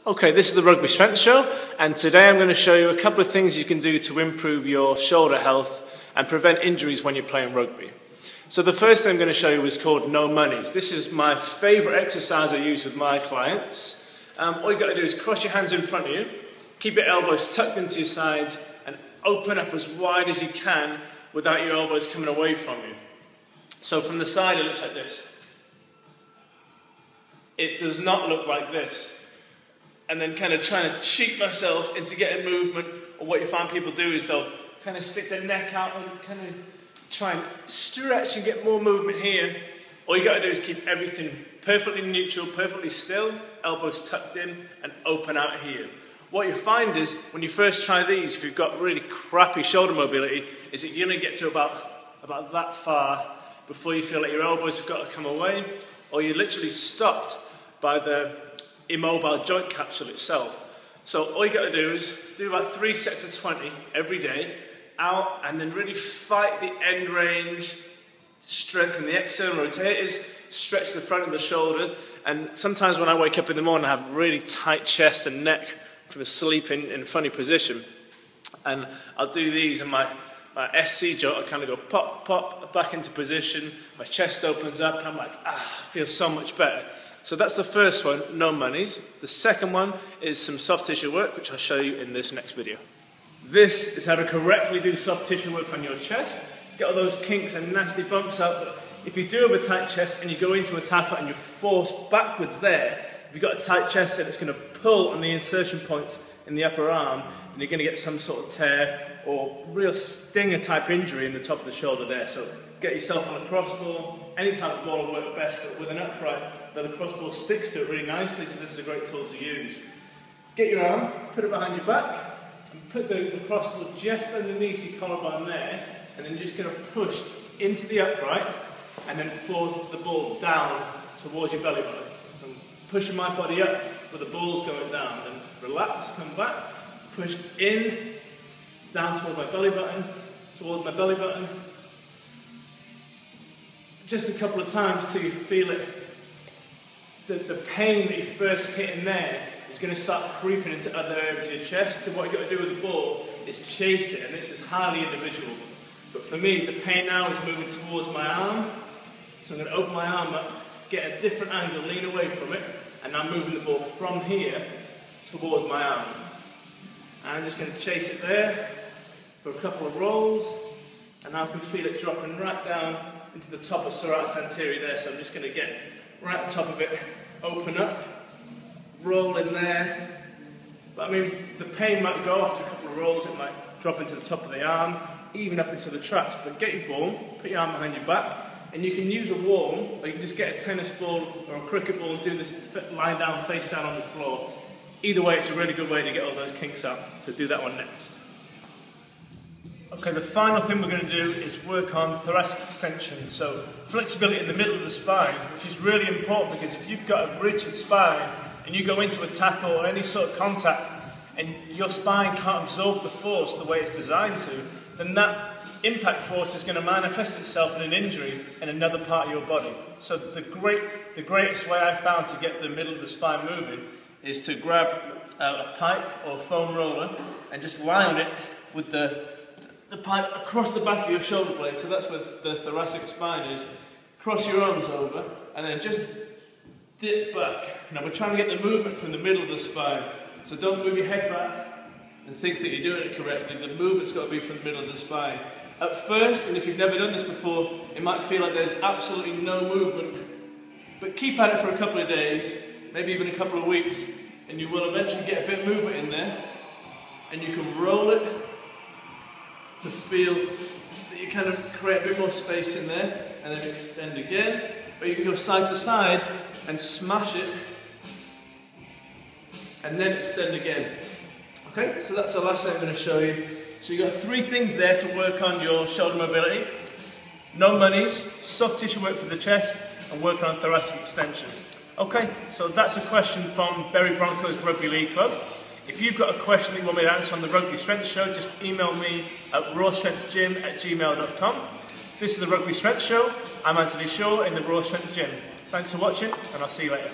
Okay, this is the Rugby Strength Show, and today I'm going to show you a couple of things you can do to improve your shoulder health and prevent injuries when you're playing rugby. So the first thing I'm going to show you is called no monies. This is my favourite exercise I use with my clients. All you've got to do is cross your hands in front of you, keep your elbows tucked into your sides, and open up as wide as you can without your elbows coming away from you. So from the side it looks like this. It does not look like this. And then kind of trying to cheat myself into getting movement, or what you find people do is they'll kind of stick their neck out and kind of try and stretch and get more movement here. All you got to do is keep everything perfectly neutral, perfectly still, elbows tucked in and open out here. What you find is when you first try these, if you've got really crappy shoulder mobility, is that you're going to get to about that far before you feel like your elbows have got to come away, or you're literally stopped by the immobile joint capsule itself. So all you got to do is do about 3 sets of 20 every day, out, and then really fight the end range, strengthen the external rotators, stretch the front of the shoulder. And sometimes when I wake up in the morning, I have really tight chest and neck from sleeping in a funny position. And I'll do these, and my SC joint, I kind of go pop, pop, back into position, my chest opens up, and I'm like, I feel so much better. So that's the first one, no monies. The second one is some soft tissue work, which I'll show you in this next video. This is how to correctly do soft tissue work on your chest. Get all those kinks and nasty bumps out. But if you do have a tight chest and you go into a tackle and you're forced backwards there, if you've got a tight chest, then it's going to pull on the insertion points in the upper arm, and you're going to get some sort of tear or real stinger type injury in the top of the shoulder there. So get yourself on a crossball. Any type of ball will work best, but with an upright, the crossball sticks to it really nicely, so this is a great tool to use. Get your arm, put it behind your back, and put the crossball just underneath your collarbone there, and then just kind of push into the upright, and then force the ball down towards your belly button. I'm pushing my body up, but the ball's going down. Then relax, come back, push in, down towards my belly button, towards my belly button. Just a couple of times till you feel it. The pain that you first hit in there is going to start creeping into other areas of your chest. So what you've got to do with the ball is chase it, and this is highly individual. But for me, the pain now is moving towards my arm. So I'm going to open my arm up, get a different angle, lean away from it, and I'm moving the ball from here towards my arm. And I'm just going to chase it there for a couple of rolls, and now I can feel it dropping right down into the top of serratus anterior there. So I'm just going to get right on top of it, open up, roll in there. But I mean, the pain might go after a couple of rolls, it might drop into the top of the arm, even up into the traps. But get your ball, put your arm behind your back, and you can use a wall, or you can just get a tennis ball or a cricket ball and do this lying down, face down on the floor. Either way, it's a really good way to get all those kinks out. So do that one next. Okay, the final thing we're going to do is work on thoracic extension. So flexibility in the middle of the spine, which is really important, because if you've got a rigid spine and you go into a tackle or any sort of contact and your spine can't absorb the force the way it's designed to, then that impact force is going to manifest itself in an injury in another part of your body. So the greatest way I found to get the middle of the spine moving is to grab a pipe or a foam roller and just lie on it with the pipe across the back of your shoulder blade. So that's where the thoracic spine is. Cross your arms over and then just dip back. Now we're trying to get the movement from the middle of the spine. So don't move your head back and think that you're doing it correctly. The movement's got to be from the middle of the spine. At first, and if you've never done this before, it might feel like there's absolutely no movement. But keep at it for a couple of days, maybe even a couple of weeks, and you will eventually get a bit of movement in there. And you can roll it to feel that you kind of create a bit more space in there, and then extend again. Or you can go side to side and smash it, and then extend again. Okay, so that's the last thing I'm going to show you. So you've got 3 things there to work on your shoulder mobility. No monies, soft tissue work for the chest, and work on thoracic extension. Okay, so that's a question from Bury Broncos Rugby League Club. If you've got a question that you want me to answer on the Rugby Strength Show, just email me at rawstrengthgym@gmail.com. This is the Rugby Strength Show. I'm Anthony Shaw in the Raw Strength Gym. Thanks for watching, and I'll see you later.